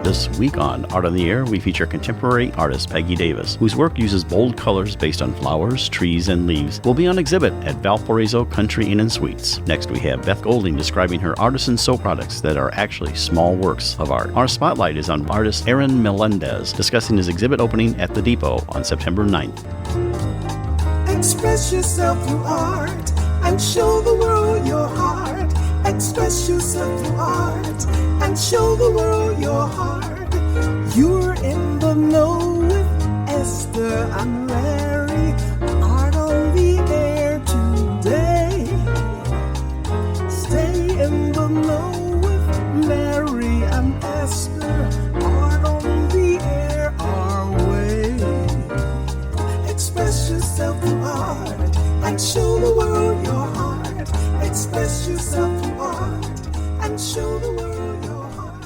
This week on Art on the Air, we feature contemporary artist Peggy Davis, whose work uses bold colors based on flowers, trees, and leaves, will be on exhibit at Valparaiso Country Inn and Suites. Next, we have Beth Golding describing her artisan sew products that are actually small works of art. Our spotlight is on artist Aaron Melendez, discussing his exhibit opening at the Depot on September 9th. Express yourself through art and show the world your heart. Express yourself through art and show the world your heart. You're in the know with Esther and Larry. Art on the air today. Stay in the know with Larry and Esther. Art on the air our way. Express yourself through art and show the world your heart. Express yourself through art and show the world your heart.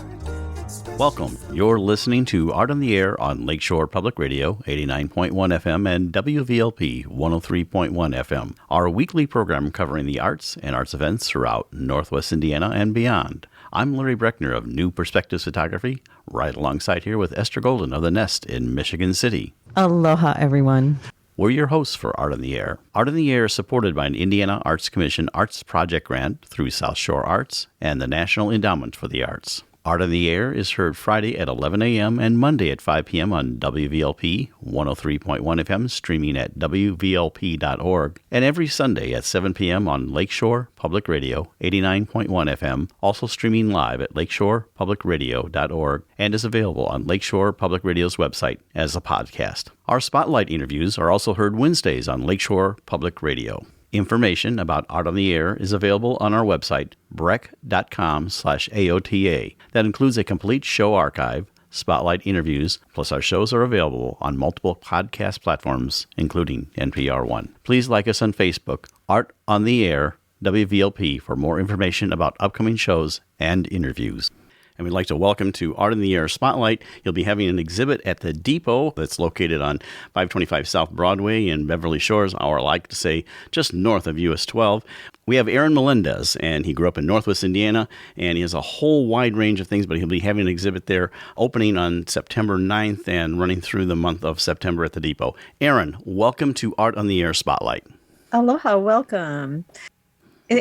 Welcome. You're listening to Art on the Air on Lakeshore Public Radio, 89.1 FM and WVLP 103.1 FM, our weekly program covering the arts and arts events throughout Northwest Indiana and beyond. I'm Larry Breckner of New Perspectives Photography, right alongside here with Esther Golden of The Nest in Michigan City. Aloha, everyone. We're your hosts for Art on the Air. Art on the Air is supported by an Indiana Arts Commission Arts Project Grant through South Shore Arts and the National Endowment for the Arts. Art on the Air is heard Friday at 11 a.m. and Monday at 5 p.m. on WVLP 103.1 FM, streaming at WVLP.org, and every Sunday at 7 p.m. on Lakeshore Public Radio 89.1 FM, also streaming live at lakeshorepublicradio.org, and is available on Lakeshore Public Radio's website as a podcast. Our spotlight interviews are also heard Wednesdays on Lakeshore Public Radio. Information about Art on the Air is available on our website, breck.com/AOTA. That includes a complete show archive, spotlight interviews, plus our shows are available on multiple podcast platforms, including NPR One. Please like us on Facebook, Art on the Air, WVLP, for more information about upcoming shows and interviews. And we'd like to welcome to Art in the Air Spotlight. You'll be having an exhibit at the Depot that's located on 525 South Broadway in Beverly Shores, or I like to say just north of US 12. We have Aaron Melendez, and he grew up in Northwest Indiana, and he has a whole wide range of things, but he'll be having an exhibit there opening on September 9th and running through the month of September at the Depot. Aaron, welcome to Art on the Air Spotlight. Aloha, welcome.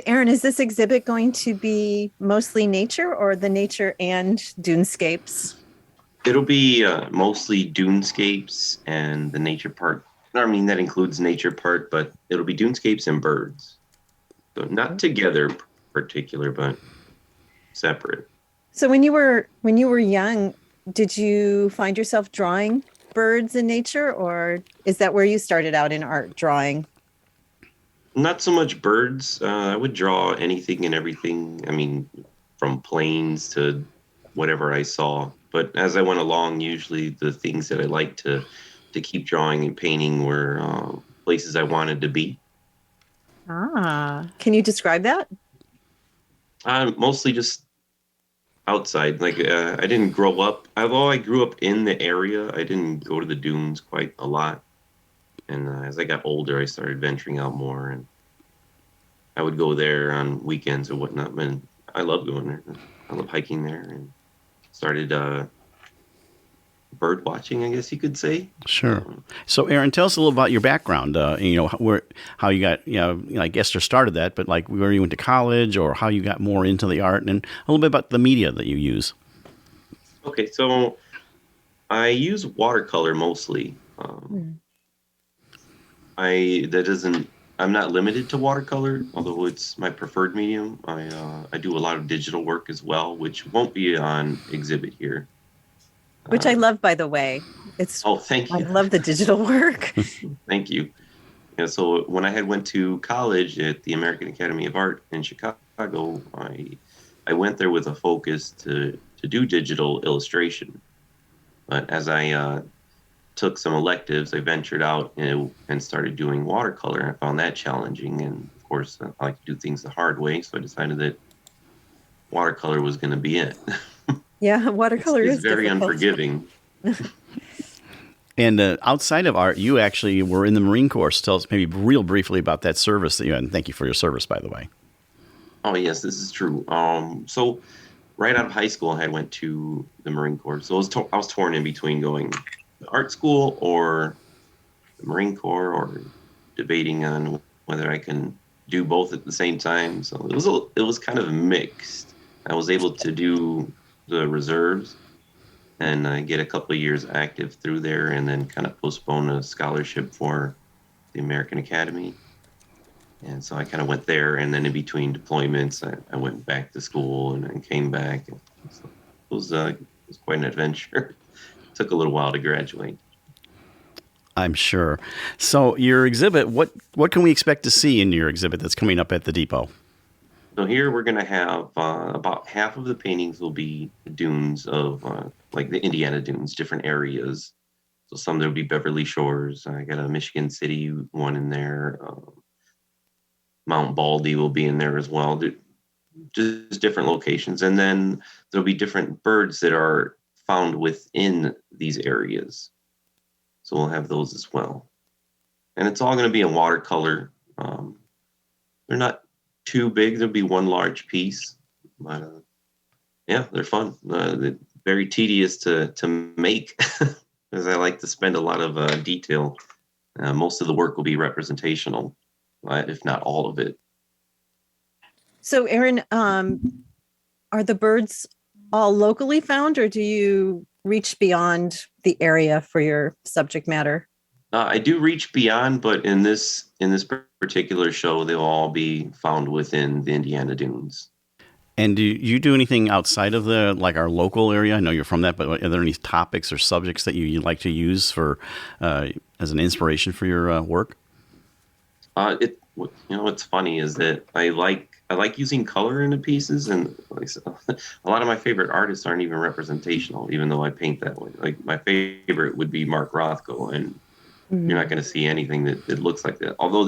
Aaron, is this exhibit going to be mostly nature or the nature and dunescapes? It'll be mostly dunescapes and the nature part. I mean, that includes nature part, but it'll be dunescapes and birds. So not together particular, but separate. So when you were young, did you find yourself drawing birds in nature, or is that where you started out in art, drawing? Not so much birds. I would draw anything and everything. I mean, from planes to whatever I saw. But as I went along, usually the things that I liked to keep drawing and painting were places I wanted to be. Can you describe that? Mostly just outside. Like I didn't grow up. Although I grew up in the area, I didn't go to the dunes quite a lot. And as I got older, I started venturing out more, and I would go there on weekends or whatnot. And I love going there. I love hiking there, and started bird watching, I guess you could say. Sure. So, Aaron, tell us a little about your background. How you got, like Esther started that, but like where you went to college, or how you got more into the art, and a little bit about the media that you use. Okay, so I use watercolor mostly. I'm not limited to watercolor, although it's my preferred medium. I do a lot of digital work as well, which won't be on exhibit here. Which I love, by the way. Thank you. I love the digital work. Thank you. Yeah, so when I went to college at the American Academy of Art in Chicago, I went there with a focus to do digital illustration. But as I took some electives, I ventured out and started doing watercolor. I found that challenging, and of course I like to do things the hard way, so I decided that watercolor was going to be it. Yeah, watercolor is very difficult. unforgiving. And outside of art, you actually were in the Marine Corps. So tell us maybe real briefly about that service that you had, and thank you for your service, by the way. Oh yes, this is true. So right out of high school, I went to the Marine Corps. So I was torn in between going to art school or the Marine Corps, or debating on whether I can do both at the same time. So it was kind of mixed. I was able to do the reserves and get a couple of years active through there, and then kind of postpone a scholarship for the American Academy. And so I kind of went there, and then in between deployments, I went back to school and then came back. So it was quite an adventure. It took a little while to graduate. I'm sure. So your exhibit, what can we expect to see in your exhibit that's coming up at the Depot? So here we're going to have about half of the paintings will be dunes of like the Indiana dunes, different areas. So some there'll be Beverly Shores. I got a Michigan City one in there. Mount Baldy will be in there as well. Just different locations. And then there'll be different birds that are found within these areas. So we'll have those as well. And it's all going to be in watercolor. They're not too big. There'll be one large piece. But yeah, they're fun. They're very tedious to make because I like to spend a lot of detail. Most of the work will be representational, if not all of it. So, Aaron, are the birds all locally found, or do you reach beyond the area for your subject matter? I do reach beyond, but in this particular show, they'll all be found within the Indiana dunes. And do you do anything outside of our local area? I know you're from that, but are there any topics or subjects that you like to use for as an inspiration for your work? What's funny is that I like using color in the pieces, and a lot of my favorite artists aren't even representational, even though I paint that way. Like my favorite would be Mark Rothko, and you're not going to see anything that looks like that. Although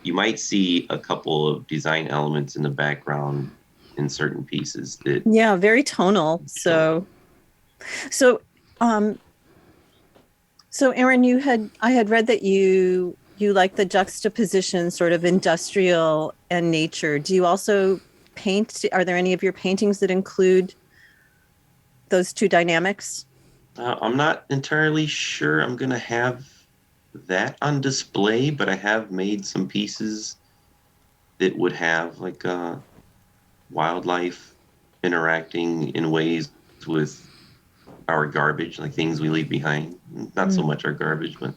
you might see a couple of design elements in the background in certain pieces that. Yeah, very tonal. So Aaron, I had read that you like the juxtaposition, sort of industrial and nature. Do you also paint? Are there any of your paintings that include those two dynamics? I'm not entirely sure I'm going to have that on display, but I have made some pieces that would have like wildlife interacting in ways with our garbage, like things we leave behind. Not so much our garbage, but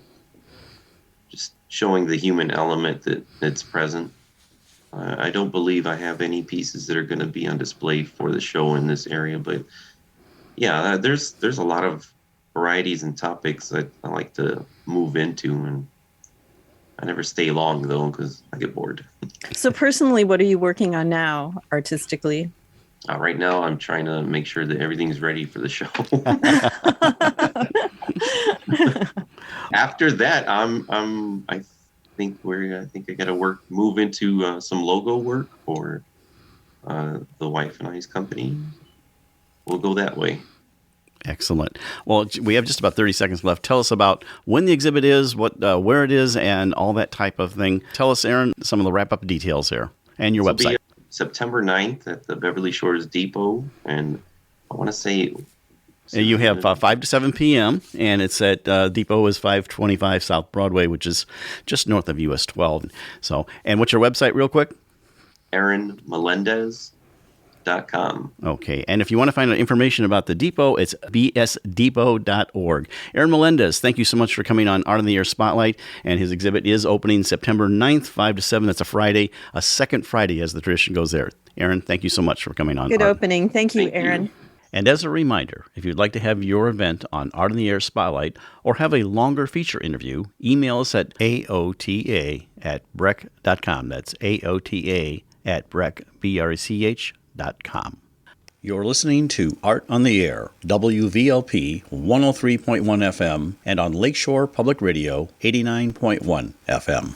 just showing the human element that's present. I don't believe I have any pieces that are going to be on display for the show in this area, but yeah, there's a lot of varieties and topics that I like to move into, and I never stay long though because I get bored. So personally, what are you working on now artistically? Right now, I'm trying to make sure that everything's ready for the show. After that, I think I got to move into some logo work for the wife and I's company. We'll go that way. Excellent. Well, we have just about 30 seconds left. Tell us about when the exhibit is, where it is, and all that type of thing. Tell us, Aaron, some of the wrap-up details here and your website. September 9th at the Beverly Shores Depot, and I want to say... You have 5 to 7 p.m., and it's at Depot is 525 South Broadway, which is just north of US 12. So, and what's your website real quick? AaronMelendez.com. Okay, and if you want to find out information about the Depot, it's bsdepot.org. Aaron Melendez, thank you so much for coming on Art on the Air Spotlight, and his exhibit is opening September 9th, 5 to 7. That's a Friday, a second Friday as the tradition goes there. Aaron, thank you so much for coming on. Good opening. Thank you, Aaron. And as a reminder, if you'd like to have your event on Art on the Air Spotlight or have a longer feature interview, email us at aota@brech.com. That's aota@brech.com. You're listening to Art on the Air, WVLP 103.1 FM, and on Lakeshore Public Radio 89.1 FM.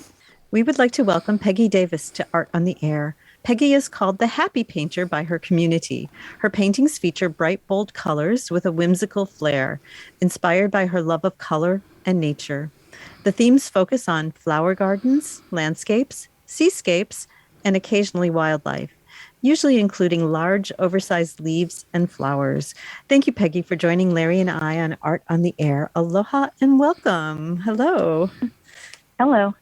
We would like to welcome Peggy Davis to Art on the Air. Peggy is called the Happy Painter by her community. Her paintings feature bright, bold colors with a whimsical flair, inspired by her love of color and nature. The themes focus on flower gardens, landscapes, seascapes, and occasionally wildlife. usually including large, oversized leaves and flowers. Thank you, Peggy, for joining Larry and I on Art on the Air. Aloha and welcome. Hello. Hello.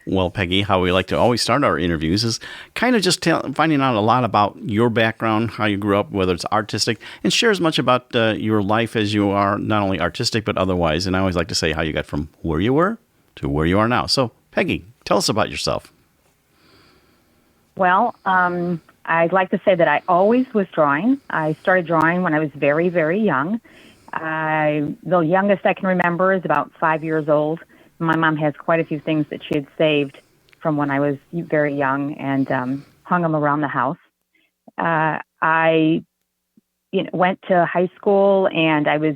Well, Peggy, how we like to always start our interviews is kind of just finding out a lot about your background, how you grew up, whether it's artistic, and share as much about your life as you are, not only artistic, but otherwise. And I always like to say how you got from where you were to where you are now. So, Peggy, tell us about yourself. Well, I'd like to say that I always was drawing. I started drawing when I was very, very young. The youngest I can remember is about 5 years old. My mom has quite a few things that she had saved from when I was very young and hung them around the house. I went to high school and I was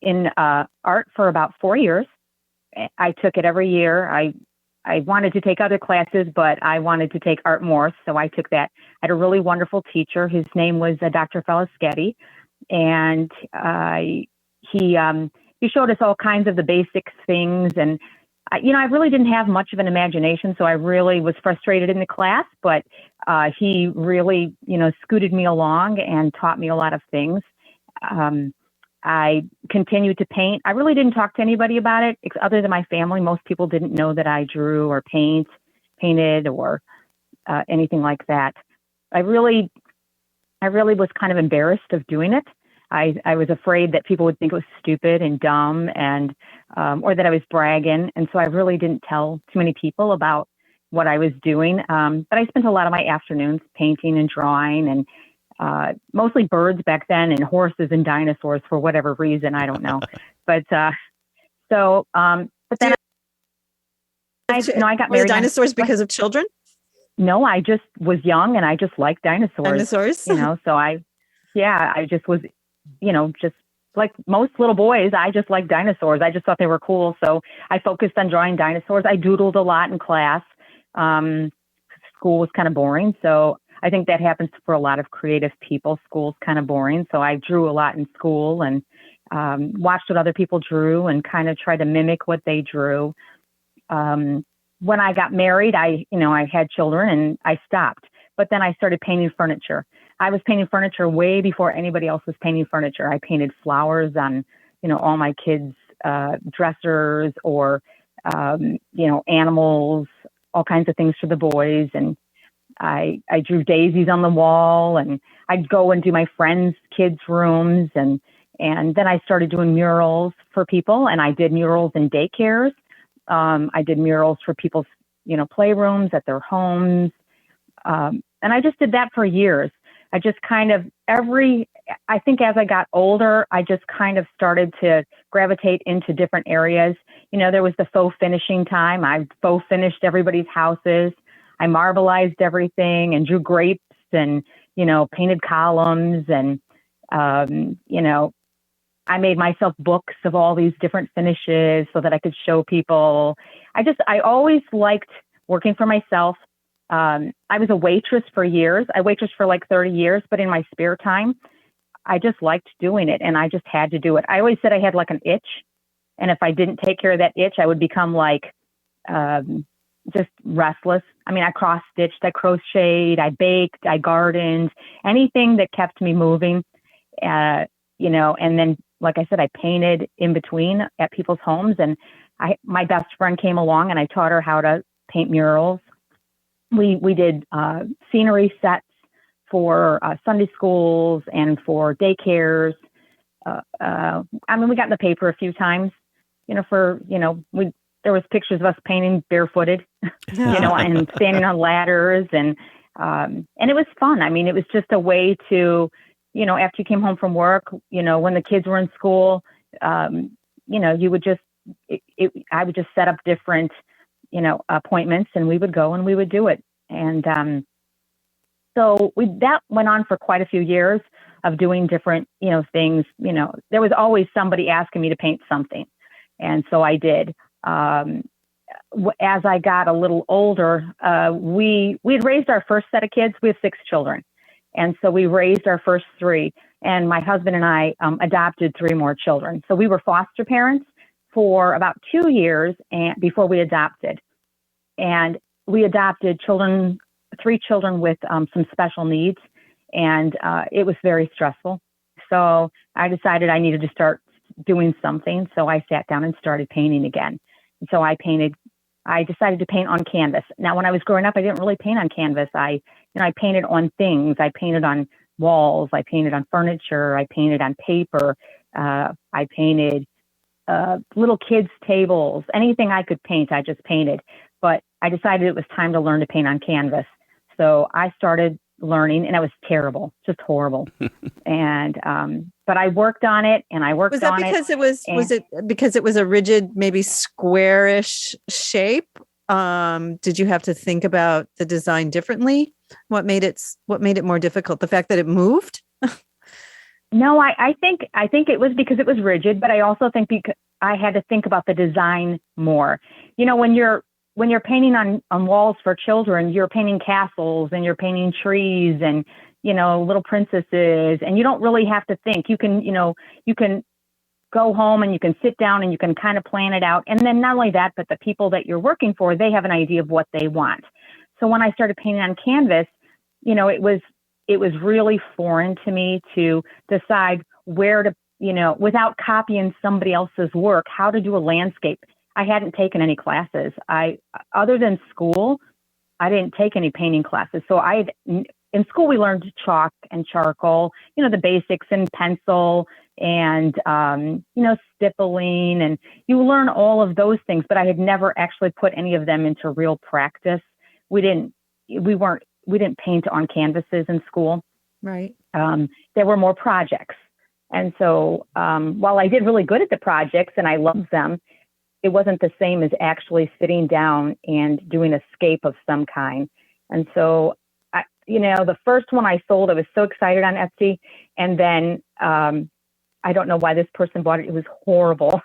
in art for about 4 years. I took it every year. I wanted to take other classes, but I wanted to take art more, so I took that. I had a really wonderful teacher. His name was Dr. Felischetti, and he showed us all kinds of the basic things. And, I really didn't have much of an imagination, so I really was frustrated in the class, but he really, scooted me along and taught me a lot of things. I continued to paint. I really didn't talk to anybody about it other than my family. Most people didn't know that I drew or painted or anything like that. I really was kind of embarrassed of doing it. I was afraid that people would think it was stupid and dumb and or that I was bragging. And so I really didn't tell too many people about what I was doing. But I spent a lot of my afternoons painting and drawing and mostly birds back then and horses and dinosaurs for whatever reason. I don't know. But then I got married. Were dinosaurs because of children? No, I just was young and I just liked dinosaurs. Dinosaurs? So I just was, just like most little boys, I just liked dinosaurs. I just thought they were cool. So I focused on drawing dinosaurs. I doodled a lot in class. School was kind of boring. So I think that happens for a lot of creative people. School's kind of boring. So I drew a lot in school and watched what other people drew and kind of tried to mimic what they drew. When I got married, I had children and I stopped. But then I started painting furniture. I was painting furniture way before anybody else was painting furniture. I painted flowers on, all my kids' dressers or, animals, all kinds of things for the boys. And I drew daisies on the wall, and I'd go and do my friends' kids' rooms. And then I started doing murals for people, and I did murals in daycares. I did murals for people's, playrooms at their homes. And I just did that for years. I just kind of I think as I got older, I just kind of started to gravitate into different areas. There was the faux finishing time. I faux finished everybody's houses. I marbleized everything and drew grapes and, painted columns. And, I made myself books of all these different finishes so that I could show people. I always liked working for myself. I was a waitress for years. I waitressed for like 30 years, but in my spare time, I just liked doing it and I just had to do it. I always said I had like an itch. And if I didn't take care of that itch, I would become like, just restless. I mean, I cross-stitched, I crocheted, I baked, I gardened, anything that kept me moving, and then, like I said, I painted in between at people's homes. And my best friend came along and I taught her how to paint murals. We did scenery sets for Sunday schools and for daycares. We got in the paper a few times, there was pictures of us painting barefooted, and standing on ladders and it was fun. I mean, it was just a way to, after you came home from work, when the kids were in school, you would just, I would just set up different, appointments and we would go and we would do it. And so that went on for quite a few years of doing different, things. There was always somebody asking me to paint something. And so I did. As I got a little older, we had raised our first set of kids. We have 6 children. And so we raised our first 3. And my husband and I adopted 3 more children. So we were foster parents for about 2 years before we adopted. And we adopted children 3 children with some special needs, and it was very stressful. So I decided I needed to start doing something. So I sat down and started painting again. And so I decided to paint on canvas. Now, when I was growing up, I didn't really paint on canvas. I painted on things. I painted on walls. I painted on furniture. I painted on paper. I painted little kids' tables. Anything I could paint, I just painted. But I decided it was time to learn to paint on canvas. So I started learning, and it was terrible, just horrible. And but I worked on it, and I worked on it. Was that because was it because it was a rigid, maybe squarish shape? Did you have to think about the design differently? What made it more difficult? The fact that it moved? No, I think it was because it was rigid, but I also think because I had to think about the design more. You know, when you're painting on walls for children, you're painting castles and you're painting trees and, you know, little princesses, and you don't really have to think. You can go home and you can sit down and you can kind of plan it out. And then not only that, but the people that you're working for, they have an idea of what they want. So when I started painting on canvas, you know, it was really foreign to me to decide where to, you know, without copying somebody else's work, how to do a landscape. I hadn't taken any classes. Other than school, I didn't take any painting classes. So in school, we learned chalk and charcoal, you know, the basics, and pencil and, you know, stippling, and you learn all of those things, but I had never actually put any of them into real practice. We didn't paint on canvases in school. Right. There were more projects. And so while I did really good at the projects and I loved them, it wasn't the same as actually sitting down and doing a scape of some kind. And so, you know, the first one I sold, I was so excited on Etsy. And then I don't know why this person bought it. It was horrible.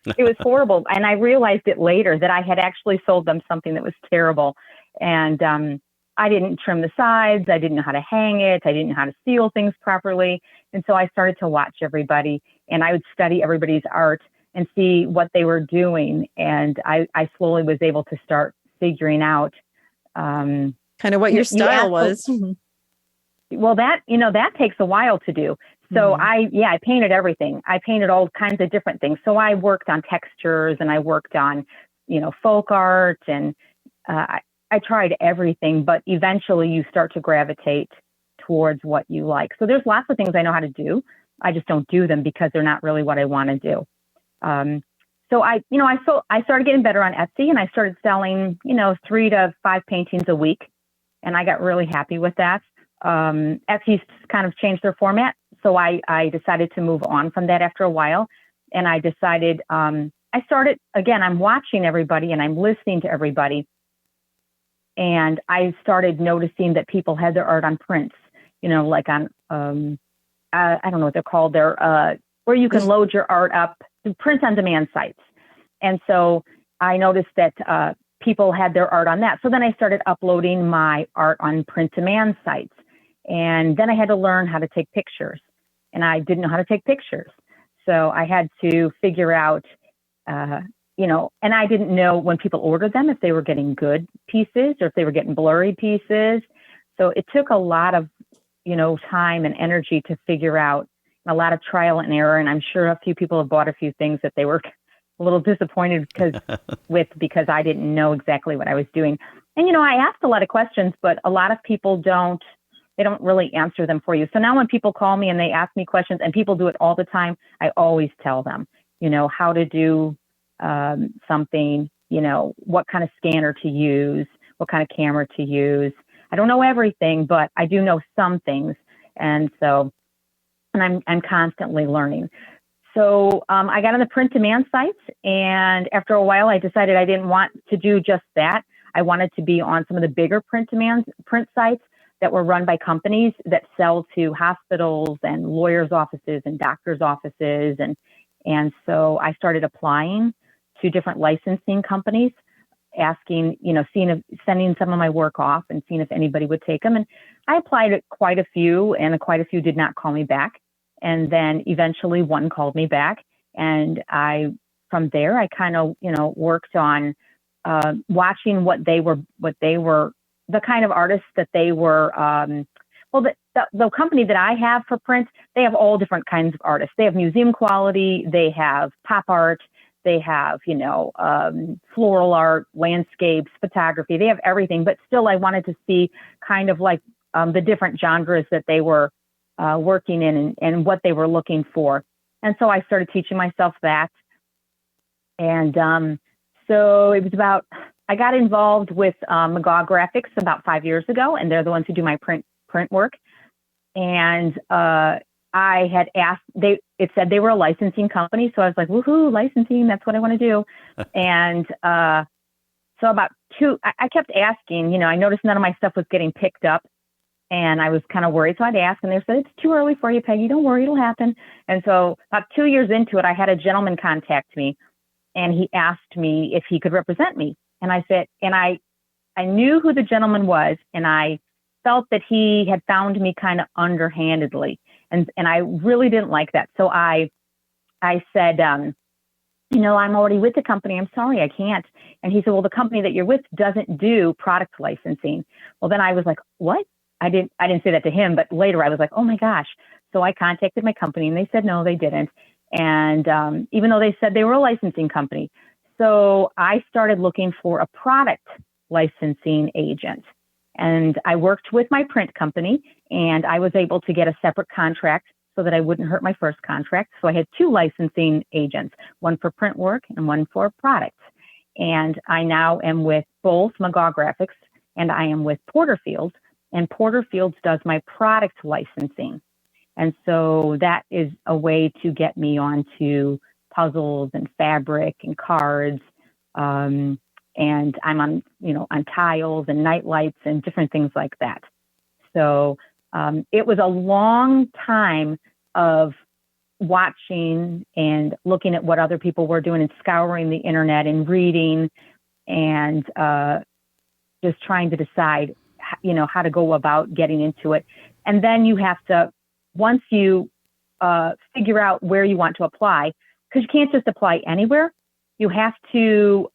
It was horrible. And I realized it later that I had actually sold them something that was terrible. And I didn't trim the sides. I didn't know how to hang it. I didn't know how to seal things properly. And so I started to watch everybody, and I would study everybody's art and see what they were doing. And I slowly was able to start figuring out kind of what your style was. Well, that takes a while to do. So I painted everything. I painted all kinds of different things. So I worked on textures, and I worked on, you know, folk art, and I tried everything, but eventually you start to gravitate towards what you like. So there's lots of things I know how to do. I just don't do them because they're not really what I want to do. So I started getting better on Etsy, and I started selling, you know, 3 to 5 paintings a week. And I got really happy with that. Etsy's kind of changed their format. So I decided to move on from that after a while. And I decided, I'm watching everybody and I'm listening to everybody. And I started noticing that people had their art on prints, you know, like on, I don't know what they're called. They're where you can load your art up, print on demand sites. And so I noticed that people had their art on that. So then I started uploading my art on print demand sites. And then I had to learn how to take pictures. And I didn't know how to take pictures. So I had to figure out, you know, and I didn't know when people ordered them, if they were getting good pieces or if they were getting blurry pieces. So it took a lot of, you know, time and energy to figure out, a lot of trial and error. And I'm sure a few people have bought a few things that they were a little disappointed because I didn't know exactly what I was doing. And, you know, I asked a lot of questions, but a lot of people don't really answer them for you. So now when people call me and they ask me questions, and people do it all the time, I always tell them, you know, how to do something, you know, what kind of scanner to use, what kind of camera to use. I don't know everything, but I do know some things. And so, and I'm constantly learning. So I got on the print demand sites, and after a while I decided I didn't want to do just that. I wanted to be on some of the bigger print sites that were run by companies that sell to hospitals and lawyers' offices and doctors' offices. And so I started applying to different licensing companies, asking, you know, sending some of my work off and seeing if anybody would take them. And I applied at quite a few, and quite a few did not call me back. And then eventually one called me back, and from there I kind of, you know, worked on watching what they were the kind of artists that they were, the company that I have for print, they have all different kinds of artists. They have museum quality, they have pop art, they have, floral art, landscapes, photography, they have everything. But still, I wanted to see kind of like the different genres that they were working in and what they were looking for. And so I started teaching myself that. And so it was I got involved with McGaw Graphics about 5 years ago, and they're the ones who do my print work. And I had asked, it said they were a licensing company. So I was like, woohoo, licensing, that's what I want to do. And so about I kept asking, I noticed none of my stuff was getting picked up. And I was kind of worried. So I'd ask, and they said, it's too early for you, Peggy. Don't worry, it'll happen. And so about 2 years into it, I had a gentleman contact me, and he asked me if he could represent me. And I said, and I knew who the gentleman was, and I felt that he had found me kind of underhandedly. And I really didn't like that. So I said, I'm already with the company. I'm sorry, I can't. And he said, well, the company that you're with doesn't do product licensing. Well, then I was like, what? I didn't say that to him, but later I was like, oh my gosh. So I contacted my company, and they said, no, they didn't. And even though they said they were a licensing company. So I started looking for a product licensing agent. And I worked with my print company, and I was able to get a separate contract so that I wouldn't hurt my first contract. So I had 2 licensing agents, one for print work and one for products. And I now am with both McGaw Graphics, and I am with Porterfield. And Porterfield does my product licensing. And so that is a way to get me onto puzzles and fabric and cards. And I'm on tiles and night lights and different things like that. So it was a long time of watching and looking at what other people were doing and scouring the internet and reading and just trying to decide, how to go about getting into it. And then you have to, once you figure out where you want to apply, because you can't just apply anywhere, you have to,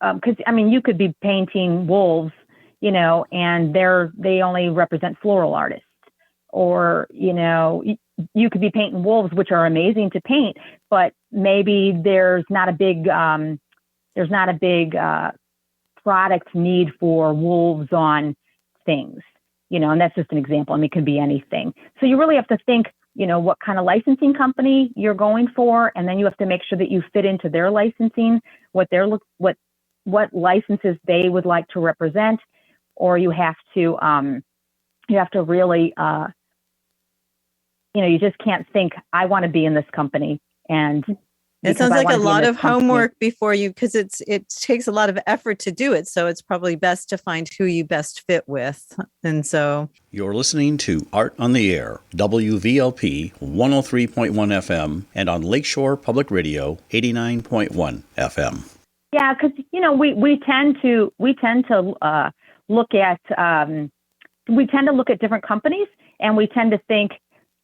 because you could be painting wolves, and they only represent floral artists, or you could be painting wolves, which are amazing to paint, but maybe there's not a big product need for wolves on things, and that's just an example. It could be anything. So you really have to think, what kind of licensing company you're going for, and then you have to make sure that you fit into their licensing, what licenses they would like to represent, or you have to really, you just can't think, I want to be in this company. And it sounds like a lot of homework before you, because it takes a lot of effort to do it. So it's probably best to find who you best fit with. And so you're listening to Art on the Air, WVLP 103.1 FM, and on Lakeshore Public Radio 89.1 FM. Yeah, because we tend to look at different companies, and we tend to think,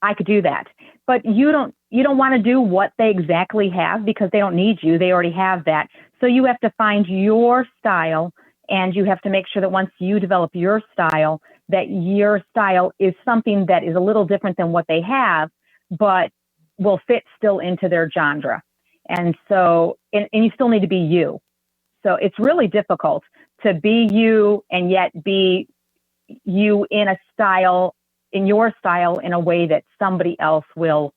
I could do that. But you don't want to do what they exactly have, because they don't need you. They already have that. So you have to find your style, and you have to make sure that once you develop your style, that your style is something that is a little different than what they have, but will fit still into their genre. And so, and you still need to be you. So it's really difficult to be you and yet be you in your style in a way that somebody else will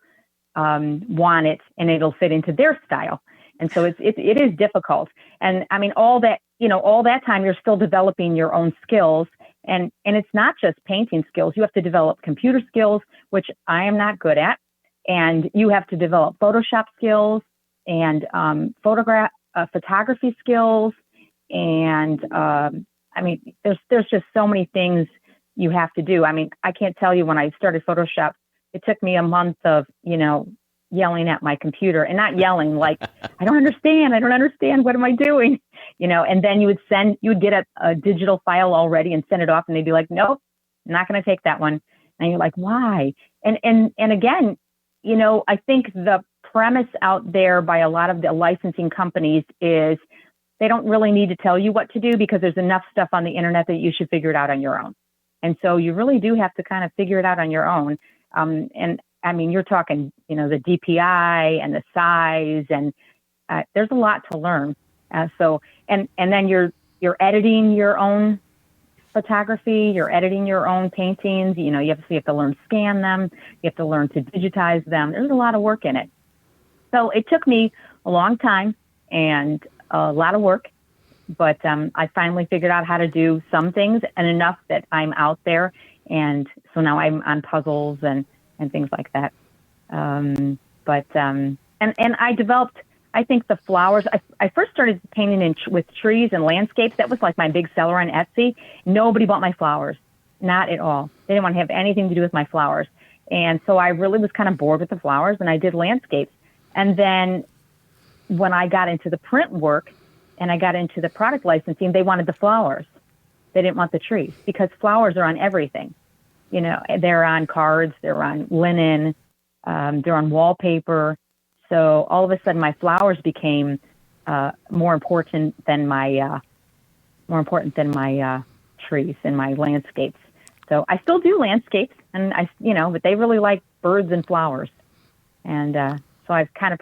want it, and it'll fit into their style. And so it is difficult. And all that time you're still developing your own skills, and it's not just painting skills. You have to develop computer skills, which I am not good at. And you have to develop Photoshop skills and photography skills. And there's just so many things you have to do. I can't tell you, when I started Photoshop, it took me a month of, yelling at my computer, and not yelling like, I don't understand. What am I doing? And then you would get a digital file already and send it off, and they'd be like, nope, I'm not going to take that one. And you're like, why? And again, I think the premise out there by a lot of the licensing companies is they don't really need to tell you what to do because there's enough stuff on the internet that you should figure it out on your own. And so you really do have to kind of figure it out on your own. And I mean, you're talking, the DPI and the size, and there's a lot to learn. And then you're editing your own photography, you're editing your own paintings. You have to learn to scan them. You have to learn to digitize them. There's a lot of work in it. So it took me a long time and a lot of work, but I finally figured out how to do some things and enough that I'm out there. And so now I'm on puzzles and things like that. And I developed, I think, the flowers. I first started painting with trees and landscapes. That was like my big seller on Etsy. Nobody bought my flowers, not at all. They didn't want to have anything to do with my flowers. And so I really was kind of bored with the flowers, and I did landscapes. And then when I got into the print work and I got into the product licensing, they wanted the flowers. They didn't want the trees because flowers are on everything. They're on cards, they're on linen, they're on wallpaper. So all of a sudden my flowers became more important than my trees and my landscapes. So I still do landscapes, and but they really like birds and flowers. And so I've kind of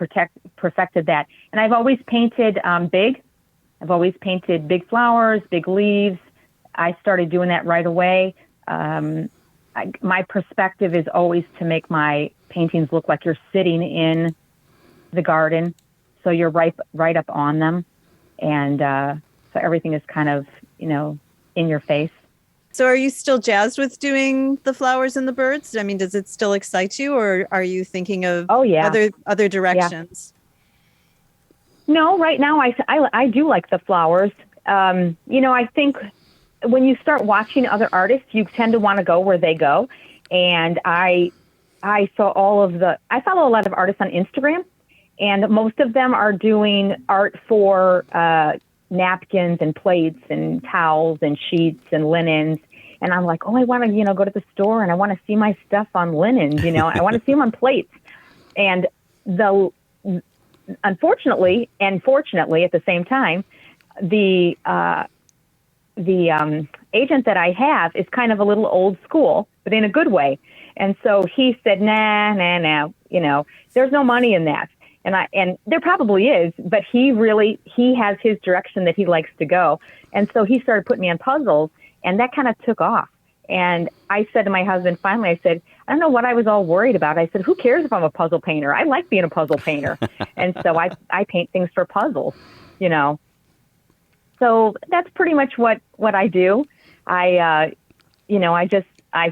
perfected that. And I've always painted big. I've always painted big flowers, big leaves. I started doing that right away. My perspective is always to make my paintings look like you're sitting in the garden, so you're right up on them, and so everything is kind of in your face. So are you still jazzed with doing the flowers and the birds? I mean, does it still excite you, or are you thinking of other directions? Yeah. No, right now I do like the flowers. I think when you start watching other artists, you tend to want to go where they go. And I follow a lot of artists on Instagram, and most of them are doing art for napkins and plates and towels and sheets and linens. And I'm like, I want to, go to the store and I want to see my stuff on linens, I want to see them on plates. And unfortunately and fortunately at the same time, the agent that I have is kind of a little old school, but in a good way. And so he said, nah, there's no money in that. And there probably is, but he has his direction that he likes to go. And so he started putting me on puzzles, and that kind of took off. And I said to my husband, finally, I said, I don't know what I was all worried about. I said, who cares if I'm a puzzle painter? I like being a puzzle painter. And so I paint things for puzzles, So that's pretty much what I do. I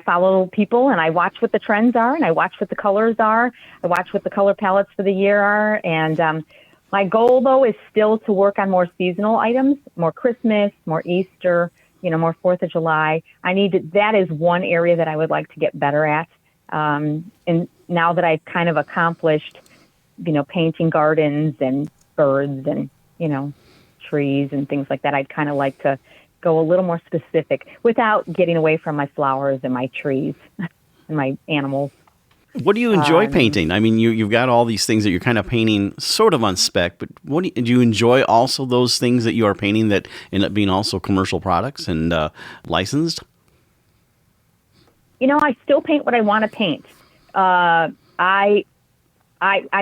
follow people, and I watch what the trends are, and I watch what the colors are. I watch what the color palettes for the year are. And my goal, though, is still to work on more seasonal items, more Christmas, more Easter, more 4th of July. That is one area that I would like to get better at. And now that I've kind of accomplished, painting gardens and birds and, trees and things like that, I'd kind of like to go a little more specific without getting away from my flowers and my trees and my animals. What do you enjoy painting? I mean, you've got all these things that you're kind of painting sort of on spec, but do you enjoy also those things that you are painting that end up being also commercial products and licensed? I still paint what I want to paint. I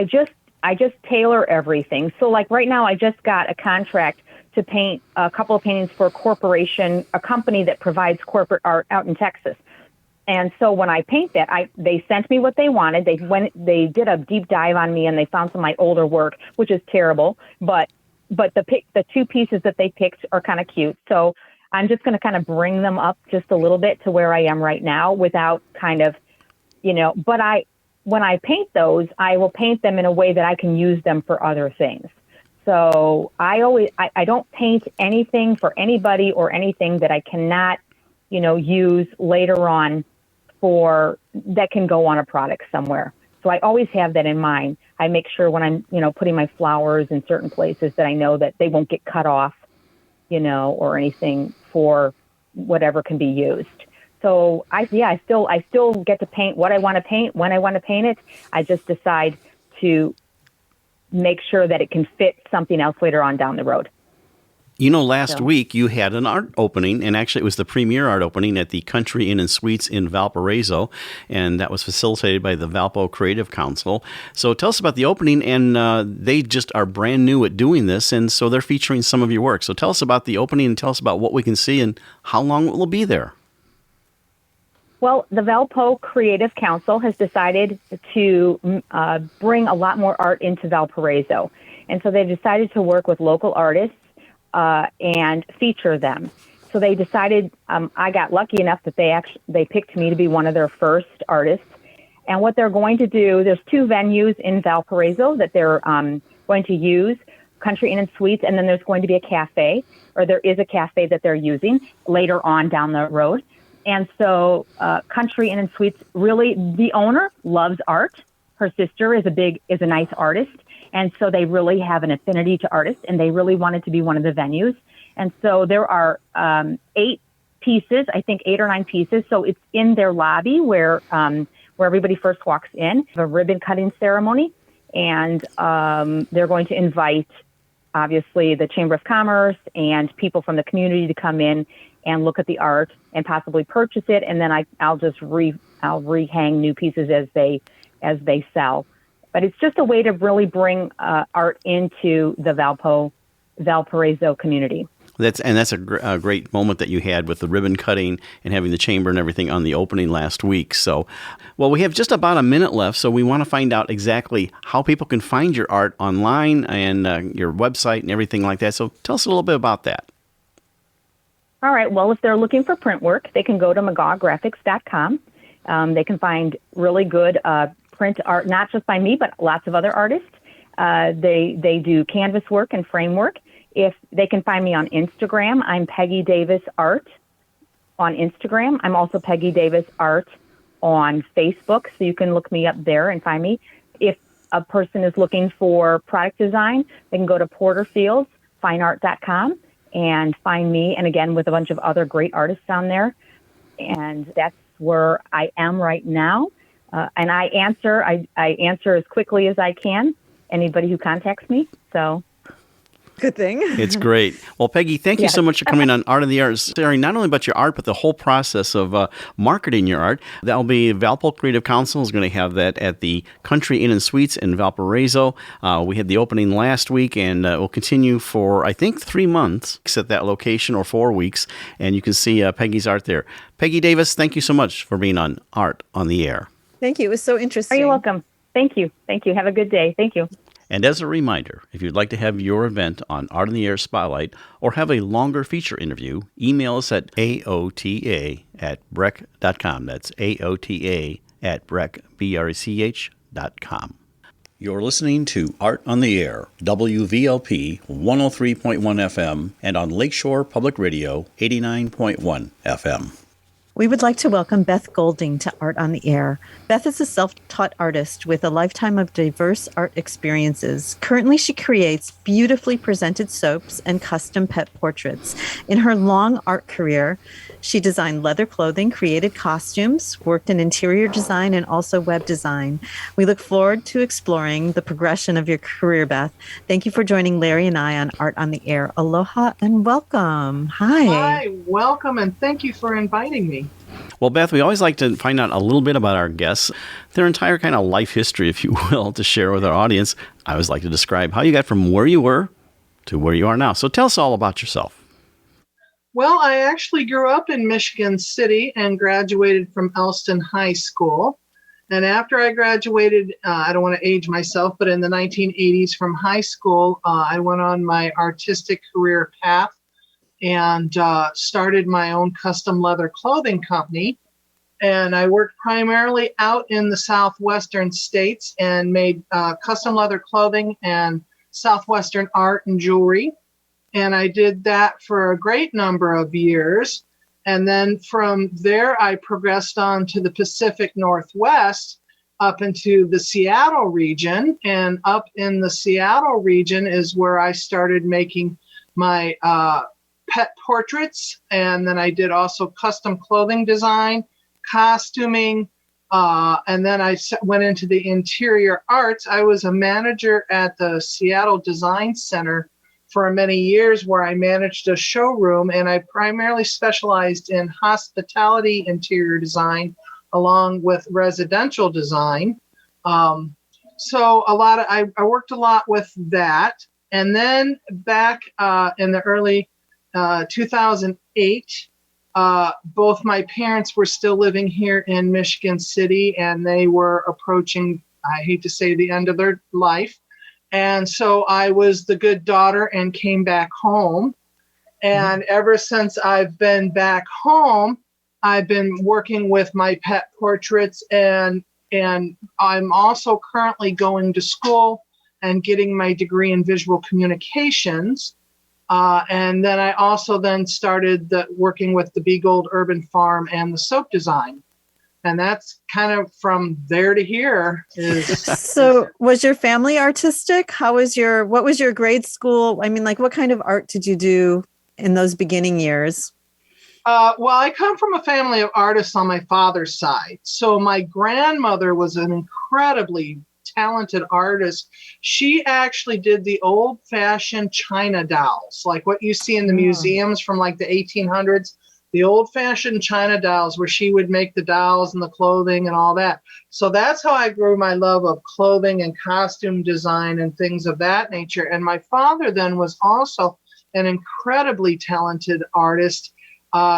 just tailor everything. So like right now, I just got a contract to paint a couple of paintings for a company that provides corporate art out in Texas. And so when I paint that, they sent me what they wanted. They did a deep dive on me, and they found some of my older work, which is terrible. But the two pieces that they picked are kind of cute. So I'm just going to kind of bring them up just a little bit to where I am right now without kind of, but when I paint those, I will paint them in a way that I can use them for other things. So I don't paint anything for anybody or anything that I cannot, use later on that can go on a product somewhere. So I always have that in mind. I make sure when I'm, putting my flowers in certain places that I know that they won't get cut off, or anything for whatever can be used. So I still get to paint what I want to paint when I want to paint it. I just decide to make sure that it can fit something else later on down the road. Last week you had an art opening, and actually it was the premier art opening at the Country Inn and Suites in Valparaiso, and that was facilitated by the Valpo Creative Council. So tell us about the opening, and they just are brand new at doing this, and so they're featuring some of your work. So tell us about the opening and tell us about what we can see and how long it will be there. Well, the Valpo Creative Council has decided to bring a lot more art into Valparaiso. And so they've decided to work with local artists and feature them. So they decided, I got lucky enough that they picked me to be one of their first artists. And what they're going to do, there's 2 venues in Valparaiso that they're going to use, Country Inn and Suites, and then there's going to be a cafe, or there is a cafe that they're using later on down the road. And so Country Inn and Suites, really, the owner loves art. Her sister is a nice artist. And so they really have an affinity to artists, and they really wanted to be one of the venues. And so there are 8 pieces, I think 8 or 9 pieces. So it's in their lobby where everybody first walks in, a ribbon cutting ceremony. And they're going to invite, obviously, the Chamber of Commerce and people from the community to come in and look at the art and possibly purchase it. And then I'll rehang new pieces as they sell. But it's just a way to really bring art into the Valparaiso community. That's a great moment that you had with the ribbon cutting and having the chamber and everything on the opening last week. So, well, we have just about a minute left, so we want to find out exactly how people can find your art online and your website and everything like that. So tell us a little bit about that. All right. Well, if they're looking for print work, they can go to McGawgraphics.com. They can find really good print art, not just by me, but lots of other artists. They do canvas work and frame work. If they can find me on Instagram, I'm Peggy Davis Art on Instagram. I'm also Peggy Davis Art on Facebook, so you can look me up there and find me. If a person is looking for product design, they can go to porterfieldsfineart.com and find me, and again, with a bunch of other great artists on there. And that's where I am right now. And I answer as quickly as I can, anybody who contacts me. So good thing. It's great. Well, Peggy, thank you so much for coming on Art on the Air, sharing not only about your art, but the whole process of marketing your art. That'll be Valpo Creative Council is going to have that at the Country Inn and Suites in Valparaiso. We had the opening last week, and it will continue for, I think, 3 months at that location, or 4 weeks, and you can see Peggy's art there. Peggy Davis, thank you so much for being on Art on the Air. Thank you. It was so interesting. You're welcome. Thank you. Have a good day. Thank you. And as a reminder, if you'd like to have your event on Art on the Air Spotlight or have a longer feature interview, email us at aota@brech.com. That's aota@brech.com. You're listening to Art on the Air, WVLP 103.1 FM, and on Lakeshore Public Radio 89.1 FM. We would like to welcome Beth Golding to Art on the Air. Beth is a self-taught artist with a lifetime of diverse art experiences. Currently, she creates beautifully presented soaps and custom pet portraits. In her long art career, she designed leather clothing, created costumes, worked in interior design, and also web design. We look forward to exploring the progression of your career, Beth. Thank you for joining Larry and I on Art on the Air. Aloha and welcome. Hi. Hi, welcome, and thank you for inviting me. Well, Beth, we always like to find out a little bit about our guests, their entire kind of life history, if you will, to share with our audience. I always like to describe how you got from where you were to where you are now. So tell us all about yourself. Well, I actually grew up in Michigan City and graduated from Elston High School. And after I graduated, I don't want to age myself, but in the 1980s from high school, I went on my artistic career path and started my own custom leather clothing company. And I worked primarily out in the southwestern states and made custom leather clothing and southwestern art and jewelry. And I did that for a great number of years. And then from there, I progressed on to the Pacific Northwest up into the Seattle region. And up in the Seattle region is where I started making my pet portraits. And then I did also custom clothing design, costuming. And then I went into the interior arts. I was a manager at the Seattle Design Center for many years where I managed a showroom, and I primarily specialized in hospitality interior design along with residential design. So I worked a lot with that. And then back in the early 2008, both my parents were still living here in Michigan City, and they were approaching, I hate to say, the end of their life. And so I was the good daughter and came back home. And ever since I've been back home, I've been working with my pet portraits, and I'm also currently going to school and getting my degree in visual communications. And then I also then started working with the Be Gold Urban Farm and the soap design. And that's kind of from there to here. So was your family artistic? What was your grade school? I mean, like, what kind of art did you do in those beginning years? Well, I come from a family of artists on my father's side. So my grandmother was an incredibly talented artist. She actually did the old-fashioned China dolls, like what you see in the museums from like the 1800s. The old-fashioned China dolls where she would make the dolls and the clothing and all that. So that's how I grew my love of clothing and costume design and things of that nature. And my father then was also an incredibly talented artist.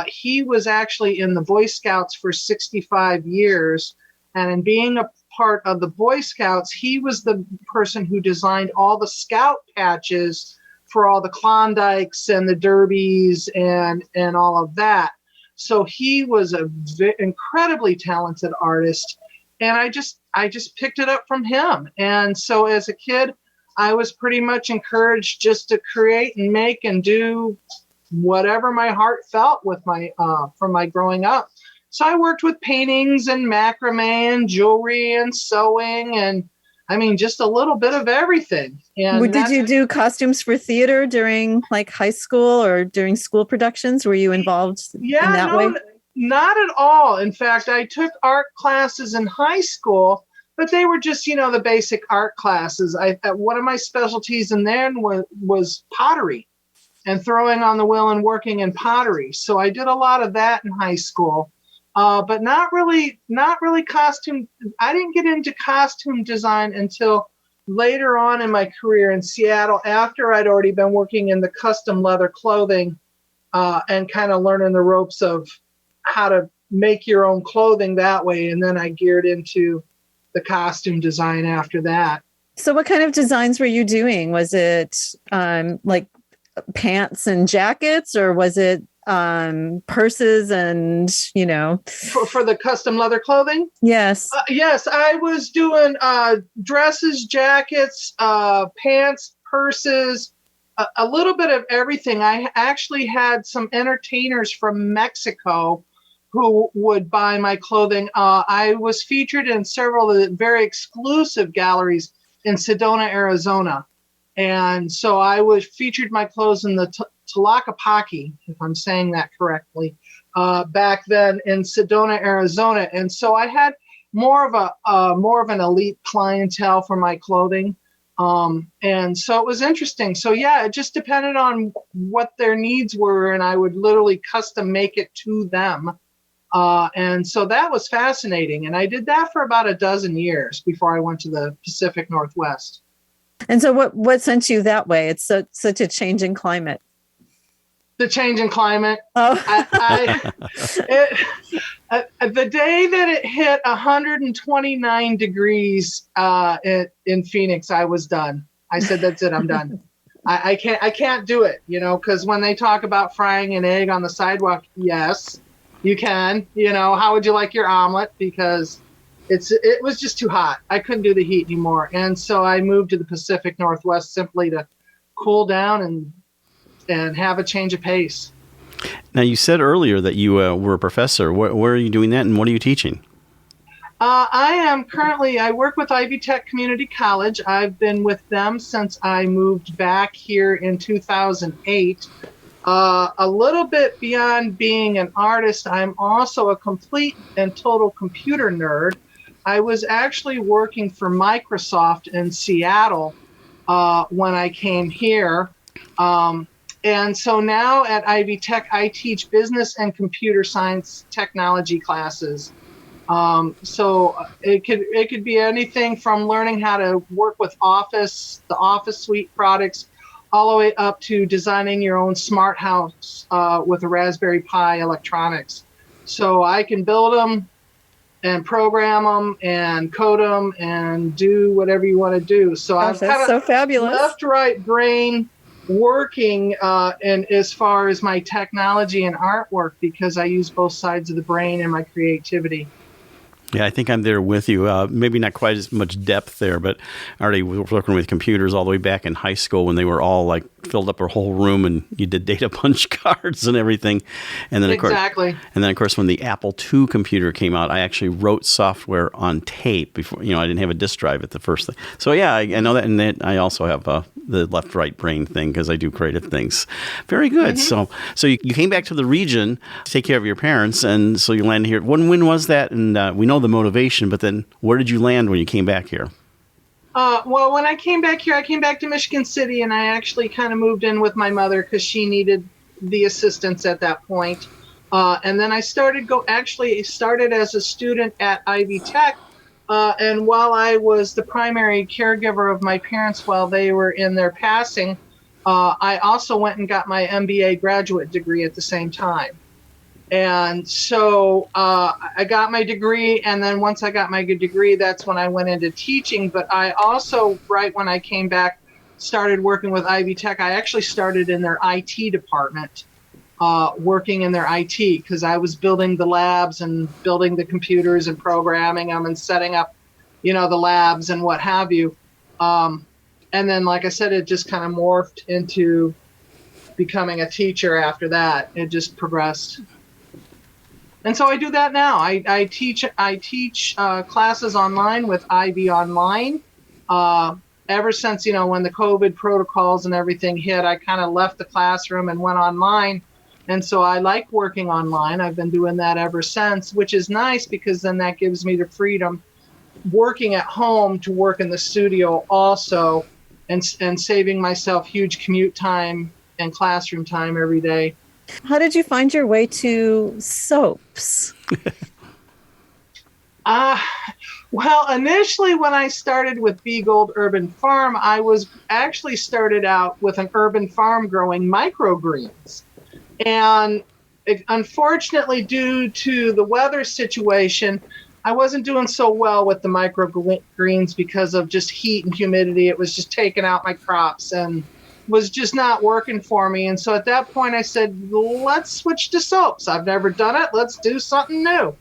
He was actually in the Boy Scouts for 65 years. And in being a part of the Boy Scouts, he was the person who designed all the scout patches for all the Klondikes and the derbies and all of that. So he was an incredibly talented artist, and I just picked it up from him. And so as a kid, I was pretty much encouraged just to create and make and do whatever my heart felt with from my growing up. So I worked with paintings and macrame and jewelry and sewing, and I mean, just a little bit of everything. And did you do costumes for theater during like high school or during school productions? Were you involved in that way? Not at all. In fact, I took art classes in high school, but they were just, the basic art classes. One of my specialties in there was pottery and throwing on the wheel and working in pottery. So I did a lot of that in high school. But not really costume. I didn't get into costume design until later on in my career in Seattle, after I'd already been working in the custom leather clothing and kind of learning the ropes of how to make your own clothing that way. And then I geared into the costume design after that. So what kind of designs were you doing? Was it like pants and jackets, or was it purses and for the custom leather clothing? Yes. Yes, I was doing dresses, jackets, pants, purses, a little bit of everything. I actually had some entertainers from Mexico who would buy my clothing. I was featured in several of the very exclusive galleries in Sedona, Arizona. And so I featured my clothes in the Tlaquepaque, if I'm saying that correctly, back then in Sedona, Arizona. And so I had more of an elite clientele for my clothing. And so it was interesting. So yeah, it just depended on what their needs were, and I would literally custom make it to them. And so that was fascinating. And I did that for about a dozen years before I went to the Pacific Northwest. And so what sent you that way? It's such a change in climate. The change in climate. Oh. The day that it hit 129 degrees in Phoenix, I was done. I said, that's it, I'm done. I can't do it, because when they talk about frying an egg on the sidewalk, yes, you can. How would you like your omelet? Because it was just too hot. I couldn't do the heat anymore. And so I moved to the Pacific Northwest simply to cool down and have a change of pace. Now, you said earlier that you were a professor. Where are you doing that, and what are you teaching? I work with Ivy Tech Community College. I've been with them since I moved back here in 2008. A little bit beyond being an artist, I'm also a complete and total computer nerd. I was actually working for Microsoft in Seattle when I came here. And so now at Ivy Tech, I teach business and computer science technology classes. So it could be anything from learning how to work with the Office suite products, all the way up to designing your own smart house with a Raspberry Pi electronics. So I can build them and program them and code them and do whatever you want to do. So Gosh, I'm that's so fabulous. left, right brain working and as far as my technology and artwork, because I use both sides of the brain in my creativity. Yeah, I think I'm there with you. Maybe not quite as much depth there, but I already was working with computers all the way back in high school when they were all like filled up our whole room and you did data punch cards and everything. And then of course, when the Apple II computer came out, I actually wrote software on tape before, I didn't have a disk drive at the first thing. So yeah, I know that. And then I also have the left-right brain thing because I do creative things. Very good. Mm-hmm. So you came back to the region to take care of your parents. And so you landed here. When was that? And we know the motivation, but then where did you land when you came back here? Well, when I came back here, I came back to Michigan City, and I actually kind of moved in with my mother because she needed the assistance at that point. And then I started as a student at Ivy Tech. And while I was the primary caregiver of my parents while they were in their passing, I also went and got my MBA graduate degree at the same time. And so I got my degree, and then once I got my degree, that's when I went into teaching. But I also, right when I came back, started working with Ivy Tech. I actually started in their IT department, working in their IT, because I was building the labs and building the computers and programming them and setting up, the labs and what have you. And then, like I said, it just kind of morphed into becoming a teacher after that. It just progressed. And so I do that now. I teach classes online with Ivy Online. Ever since, when the COVID protocols and everything hit, I kind of left the classroom and went online. And so I like working online. I've been doing that ever since, which is nice because then that gives me the freedom working at home to work in the studio also and saving myself huge commute time and classroom time every day. How did you find your way to soaps? Well, initially when I started with Be Gold Urban Farm, I was actually started out with an urban farm growing microgreens. And unfortunately, due to the weather situation, I wasn't doing so well with the microgreens because of just heat and humidity. It was just taking out my crops and was just not working for me. And so at that point I said, let's switch to soaps. I've never done it. Let's do something new.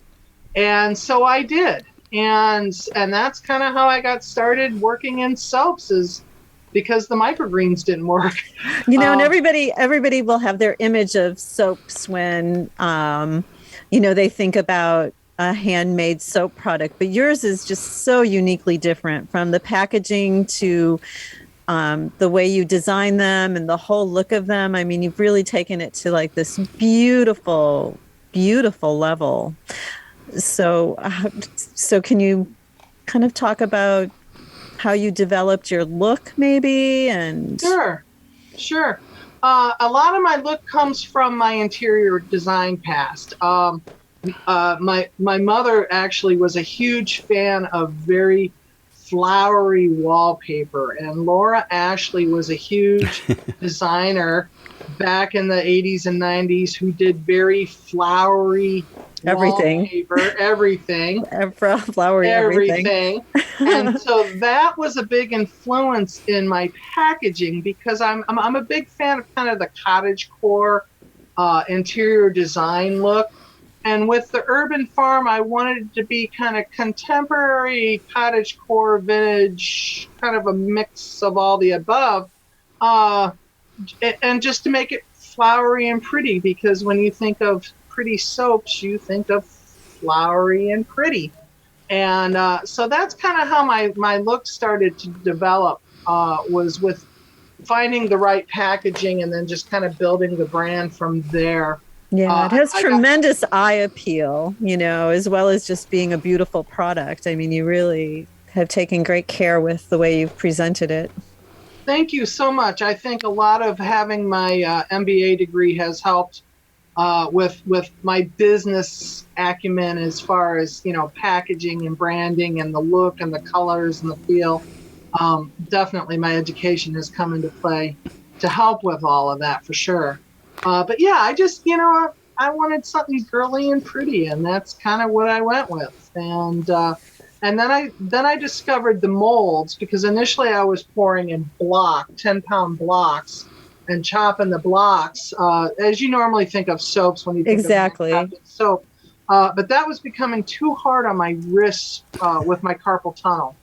And so I did. And that's kind of how I got started working in soaps, is because the microgreens didn't work. And everybody will have their image of soaps when, they think about a handmade soap product, but yours is just so uniquely different, from the packaging to the way you design them and the whole look of them. I mean, you've really taken it to like this beautiful, beautiful level. So can you kind of talk about how you developed your look maybe? And Sure. A lot of my look comes from my interior design past. My mother actually was a huge fan of very flowery wallpaper, and Laura Ashley was a huge designer back in the 80s and 90s who did very flowery wallpaper, everything. Flowery everything. And so that was a big influence in my packaging, because I'm a big fan of kind of the cottagecore interior design look. And with the urban farm, I wanted it to be kind of contemporary, cottagecore, vintage, kind of a mix of all the above. And just to make it flowery and pretty, because when you think of pretty soaps, you think of flowery and pretty. And so that's kind of how my look started to develop, was with finding the right packaging and then just kind of building the brand from there. Yeah, it has tremendous eye appeal, as well as just being a beautiful product. I mean, you really have taken great care with the way you've presented it. Thank you so much. I think a lot of having my MBA degree has helped with my business acumen as far as, packaging and branding and the look and the colors and the feel. Definitely my education has come into play to help with all of that for sure. But yeah, I just, I wanted something girly and pretty, and that's kind of what I went with. And then I discovered the molds, because initially I was pouring in 10-pound blocks and chopping the blocks, as you normally think of soaps when you think of soap. But that was becoming too hard on my wrists with my carpal tunnel.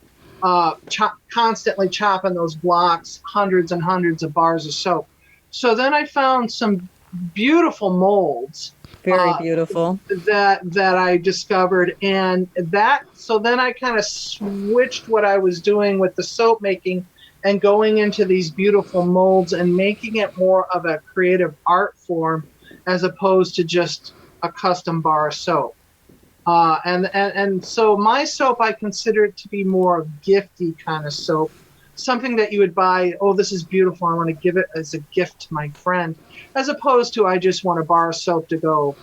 Constantly chopping those blocks, hundreds and hundreds of bars of soap. So then I found some beautiful molds. Very beautiful. That I discovered, so then I kind of switched what I was doing with the soap making and going into these beautiful molds and making it more of a creative art form as opposed to just a custom bar of soap. And so my soap, I consider it to be more of gifty kind of soap, something that you would buy. Oh, this is beautiful, I want to give it as a gift to my friend, as opposed to I just want a bar of soap to go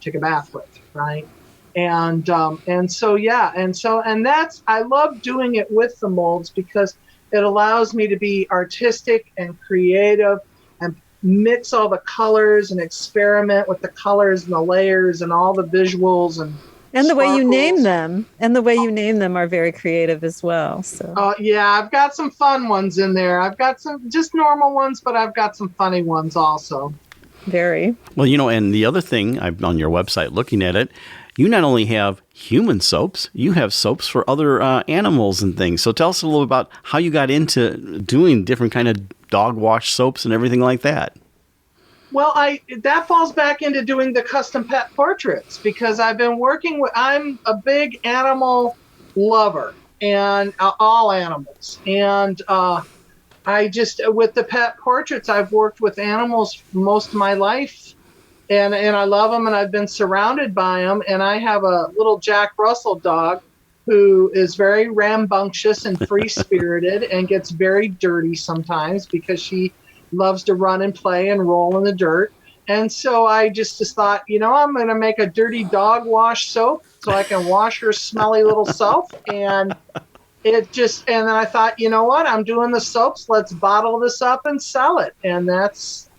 take a bath with, right? And that's, I love doing it with the molds because it allows me to be artistic and creative and mix all the colors and experiment with the colors and the layers and all the visuals and the way you name them. And the way you name them are very creative as well. So yeah, I've got some fun ones in there. I've got some just normal ones, but I've got some funny ones also. Very. Well, and the other thing, I'm on your website looking at it, you not only have human soaps, you have soaps for other animals and things. So tell us a little about how you got into doing different kind of dog wash soaps and everything like that. Well, that falls back into doing the custom pet portraits, because I've been I'm a big animal lover, and all animals. And I just, with the pet portraits, I've worked with animals most of my life. And I love them, and I've been surrounded by them. And I have a little Jack Russell dog who is very rambunctious and free-spirited and gets very dirty sometimes because she loves to run and play and roll in the dirt. And so I just thought, I'm going to make a dirty dog wash soap so I can wash her smelly little self. And then I thought, you know what? I'm doing the soaps. Let's bottle this up and sell it. And that's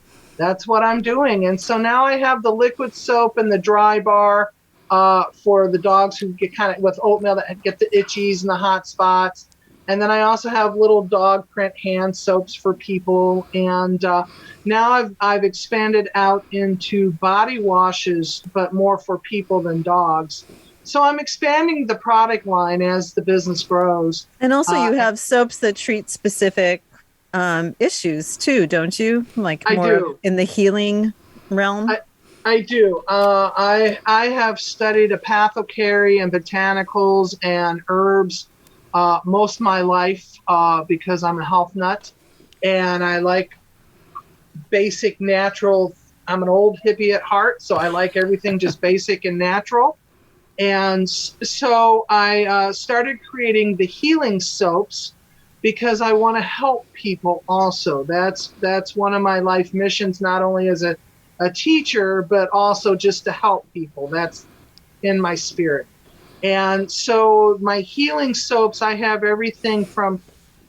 what I'm doing. And so now I have the liquid soap and the dry bar for the dogs who get kind of with oatmeal that get the itchies and the hot spots. And then I also have little dog print hand soaps for people. And now I've expanded out into body washes, but more for people than dogs. So I'm expanding the product line as the business grows. And also you have soaps that treat specific issues too, don't you? Like more in the healing realm? I do. I have studied apothecary and botanicals and herbs most of my life because I'm a health nut, and I like basic natural. I'm an old hippie at heart, so I like everything just basic and natural. And so I started creating the healing soaps because I want to help people also. That's one of my life missions, not only as a teacher, but also just to help people. That's in my spirit. And so my healing soaps, I have everything from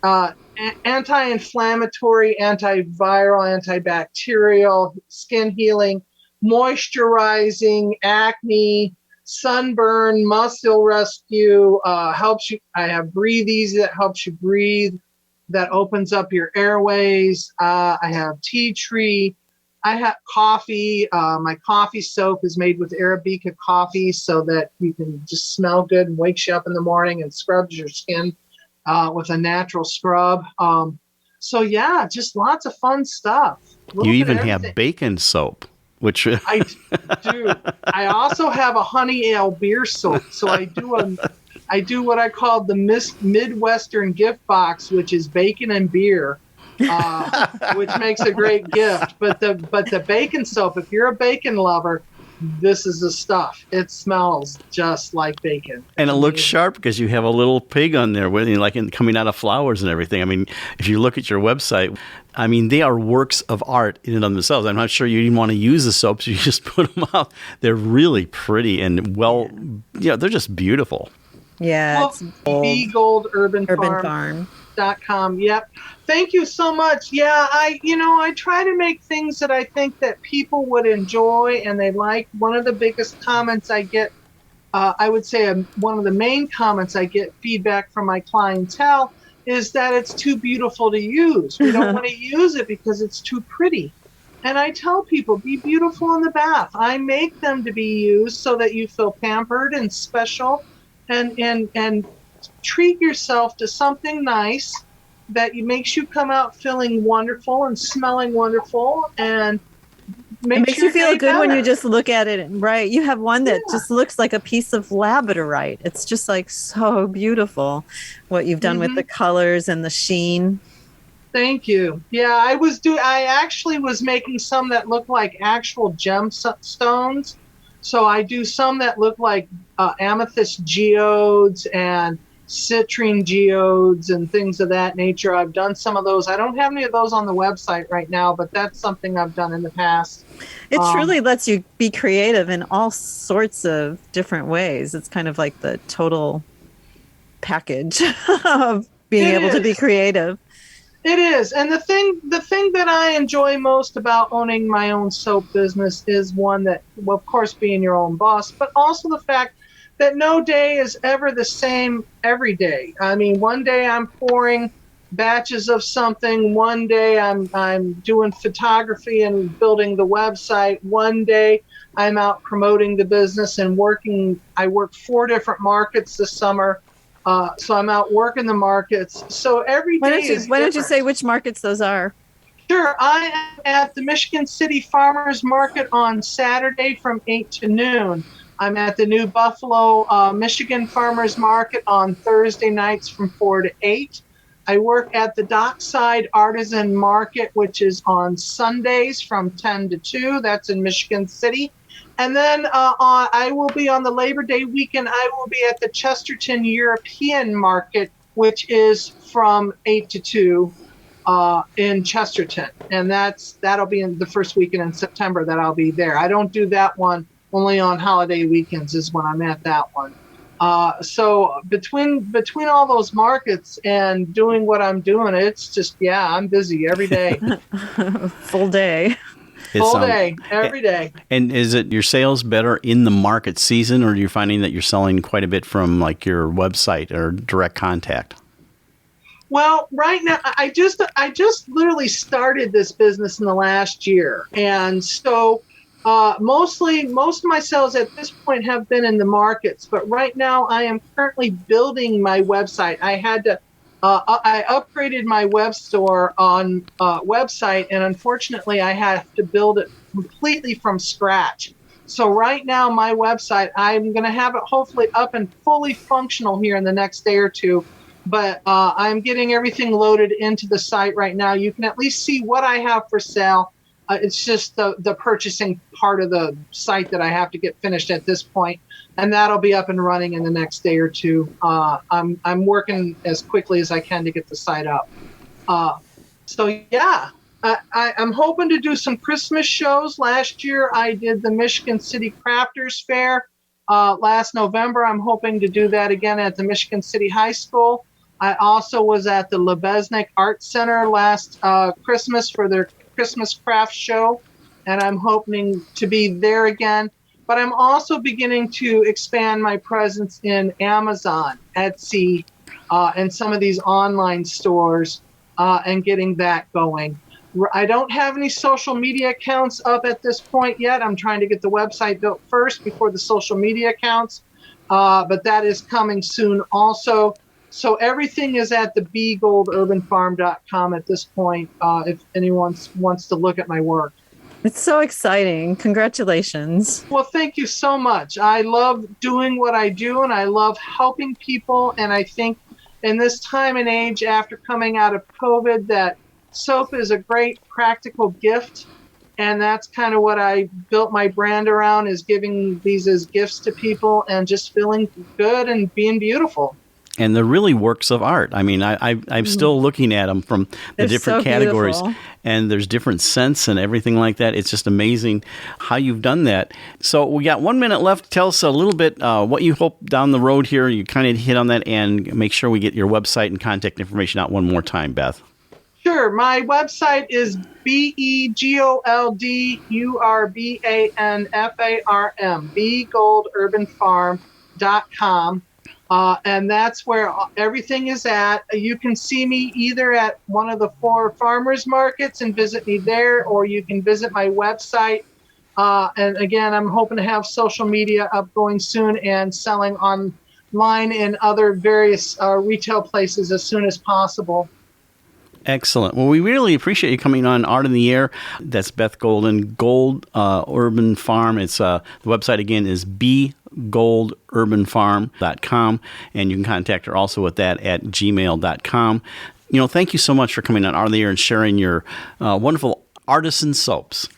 anti-inflammatory, antiviral, antibacterial, skin healing, moisturizing, acne, sunburn, muscle rescue, helps you. I have Breathe Easy that helps you breathe, that opens up your airways. I have tea tree. I have coffee. My coffee soap is made with Arabica coffee so that you can just smell good and wakes you up in the morning and scrubs your skin with a natural scrub. So yeah, just lots of fun stuff. You even have bacon soap, which I do. I also have a honey ale beer soap. So I do what I call the Midwestern gift box, which is bacon and beer. Which makes a great gift. But the bacon soap, if you're a bacon lover, this is the stuff. It smells just like bacon. And it It's looks amazing. sharp because you have a little pig on there, with, coming out of flowers and everything. I mean, if you look at your website, I mean, they are works of art in and of themselves. I'm not sure you even want to use the soaps. You just put them out. They're really pretty and they're just beautiful. Yeah, Well, it's bold. Be Gold Urban Farm. .com. Yep. Thank you so much. Yeah, I try to make things that I think that people would enjoy and they like. One of the biggest comments I get, I would say one of the main comments I get feedback from my clientele is that it's too beautiful to use. We don't want to use it because it's too pretty. And I tell people, be beautiful in the bath. I make them to be used so that you feel pampered and special and treat yourself to something nice that makes you come out feeling wonderful and smelling wonderful and It makes your you feel day good when better. you just look at it. Right. You have one that just looks like a piece of labradorite. It's just like so beautiful what you've done with the colors and the sheen. Thank you. Yeah, I actually was making some that look like actual gemstones. So I do some that look like amethyst geodes and citrine geodes and things of that nature. I've done some of those. I don't have any of those on the website right now, but that's something I've done in the past. It truly lets you be creative in all sorts of different ways. It's kind of like the total package of being able to be creative. It is. And the thing that I enjoy most about owning my own soap business is one that, well, of course, being your own boss, but also the fact that no day is ever the same every day. I mean, one day I'm pouring batches of something. One day I'm doing photography and building the website. One day I'm out promoting the business and working. I work 4 different markets this summer. So I'm out working the markets. So every day is Why don't you different. say which markets those are? Sure. I am at the Michigan City Farmers Market on Saturday from 8 to noon. I'm at the New Buffalo, Michigan Farmers Market on Thursday nights from 4 to 8. I work at the Dockside Artisan Market, which is on Sundays from 10 to 2. That's in Michigan City. And then I will be on the Labor Day weekend. I will be at the Chesterton European Market, which is from 8 to 2 in Chesterton. And that'll be in the first weekend in September that I'll be there. I don't do that one. Only on holiday weekends is when I'm at that one. So between all those markets and doing what I'm doing, it's just, I'm busy every day. Full day. Full day, every day. And is it your sales better in the market season, or are you finding that you're selling quite a bit from like your website or direct contact? Well, right now, I just literally started this business in the last year. And so most of my sales at this point have been in the markets. But right now, I am currently building my website. I had to I upgraded my web store on website, and unfortunately, I have to build it completely from scratch. So right now, my website, I'm going to have it hopefully up and fully functional here in the next day or two. But I'm getting everything loaded into the site right now. You can at least see what I have for sale. It's just the purchasing part of the site that I have to get finished at this point, and that'll be up and running in the next day or two. I'm working as quickly as I can to get the site up. I'm hoping to do some Christmas shows. Last year I did the Michigan City Crafters Fair last November. I'm hoping to do that again at the Michigan City High School. I also was at the Lebesnick Art Center last Christmas for their Christmas craft show, and I'm hoping to be there again. But I'm also beginning to expand my presence in Amazon, Etsy, and some of these online stores, and getting that going. I don't have any social media accounts up at this point yet. I'm trying to get the website built first before the social media accounts, but that is coming soon also. So everything is at the begolurbanfarm.com at this point, if anyone wants to look at my work. It's so exciting. Congratulations. Well, thank you so much. I love doing what I do, and I love helping people. And I think in this time and age after coming out of COVID that soap is a great practical gift And that's kind of what I built my brand around, is giving these as gifts to people and just feeling good and being beautiful. And they're really works of art. I mean, I'm still looking at them from the They're different so categories, beautiful. and there's different scents and everything like that. It's just amazing how you've done that. So we got 1 minute left. Tell us a little bit what you hope down the road here. You kind of hit on that, and make sure we get your website and contact information out one more time, Beth. Sure. My website is BEGOLDURBANFARM, BGoldUrbanFarm.com. And that's where everything is at. You can see me either at one of the 4 farmers markets and visit me there, or you can visit my website. And again, I'm hoping to have social media up going soon and selling online in other various retail places as soon as possible. Excellent. Well, we really appreciate you coming on Art in the Air. That's Beth Golding, Gold Urban Farm. It's the website again is bgoldurbanfarm.com, and you can contact her also with that at gmail.com. Thank you so much for coming on Art in the Air and sharing your wonderful artisan soaps.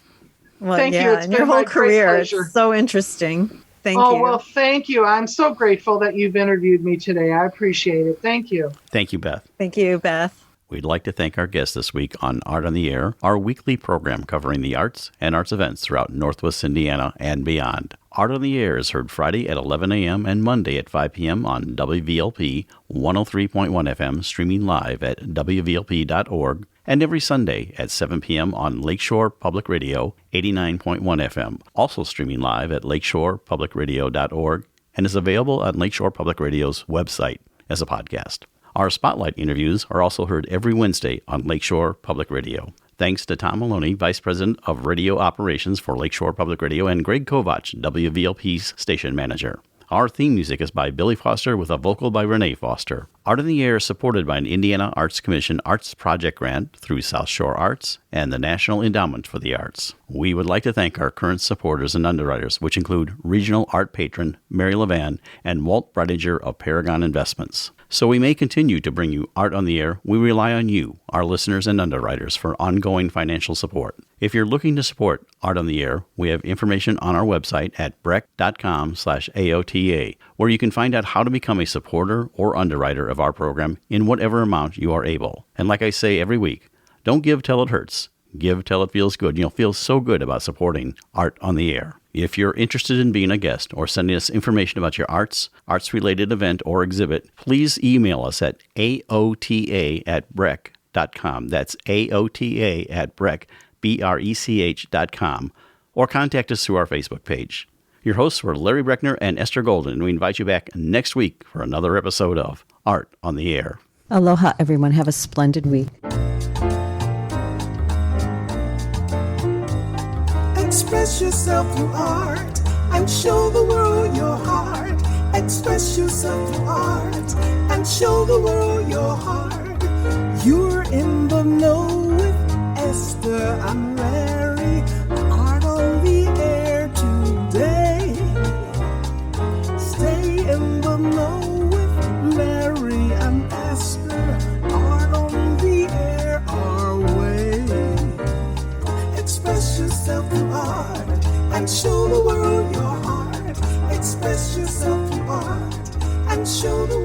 Well, Thank you. yeah, It's and your been whole my great career. pleasure. It's so interesting. Thank Oh, you. well, thank you. I'm so grateful that you've interviewed me today. I appreciate it. Thank you. Thank you, Beth. Thank you, Beth. We'd like to thank our guest this week on Art on the Air, our weekly program covering the arts and arts events throughout Northwest Indiana and beyond. Art on the Air is heard Friday at 11 a.m. and Monday at 5 p.m. on WVLP 103.1 FM, streaming live at WVLP.org, and every Sunday at 7 p.m. on Lakeshore Public Radio 89.1 FM, also streaming live at lakeshorepublicradio.org, and is available on Lakeshore Public Radio's website as a podcast. Our Spotlight interviews are also heard every Wednesday on Lakeshore Public Radio. Thanks to Tom Maloney, Vice President of Radio Operations for Lakeshore Public Radio, and Greg Kovach, WVLP's station manager. Our theme music is by Billy Foster with a vocal by Renee Foster. Art in the Air is supported by an Indiana Arts Commission Arts Project Grant through South Shore Arts and the National Endowment for the Arts. We would like to thank our current supporters and underwriters, which include Regional Art Patron Mary Levan and Walt Bredinger of Paragon Investments. So we may continue to bring you Art on the Air. We rely on you, our listeners and underwriters, for ongoing financial support. If you're looking to support Art on the Air, we have information on our website at breck.com/AOTA, where you can find out how to become a supporter or underwriter of our program in whatever amount you are able. And like I say every week, don't give till it hurts. Give till it feels good. You'll feel so good about supporting Art on the Air. If you're interested in being a guest or sending us information about your arts-related event or exhibit, please email us at aota@breck.com. That's aota@breck.com, or contact us through our Facebook page. Your hosts were Larry Breckner and Esther Golden, and we invite you back next week for another episode of Art on the Air. Aloha, everyone. Have a splendid week. Express yourself through art and show the world your heart. Express yourself through art and show the world your heart. You're in the know with Esther and Larry. Art on the air today. Stay in the know with Larry and Esther. Art on the air our way. Express yourself through art and show the world your heart. Express yourself through art and show the